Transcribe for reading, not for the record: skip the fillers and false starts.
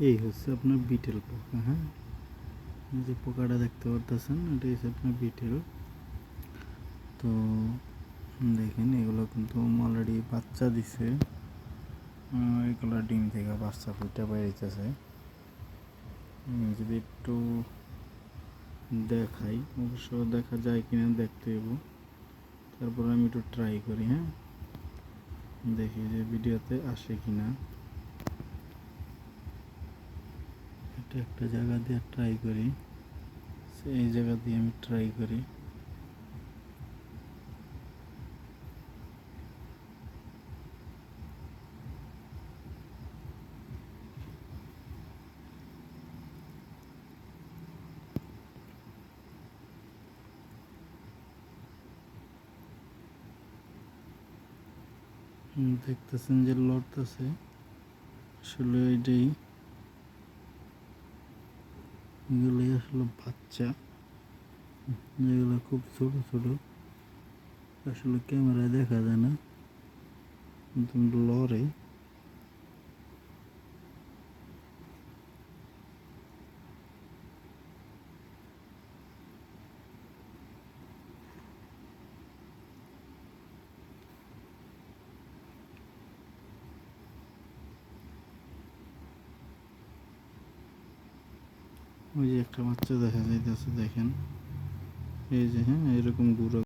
এই হচ্ছে আপনার বিটেল পোকা। হ্যাঁ, এই যে পোকাটা দেখতে পারতেছেন, এটা হচ্ছে আপনার বিটেল। তো দেখেন এগুলো কিন্তু অলরেডি বাচ্চা দিছে, এগুলো ডিম থেকে বাচ্চা ফুটে বেরিয়েছে। যদি একটু দেখাই, অবশ্য দেখা যায় কিনা দেখতে হইব, তারপর আমি একটু ট্রাই করি। হ্যাঁ, দেখি যে ভিডিওতে আসে কিনা। এটা একটা জায়গা দিয়ে ট্রাই করি, এই জায়গা দিয়ে আমি ট্রাই করি। দেখতেছেন যে লড়তেছে, আসলে এটাই, এগুলোই আসলে বাচ্চা। এগুলো খুব ছোট ছোট, আসলে ক্যামেরায় দেখা যায় না, কিন্তু লড়ে। ওই যে একটা বাচ্চা দেখা যাইতেছে, দেখেন এই যে, হ্যাঁ এরকম ঘুরে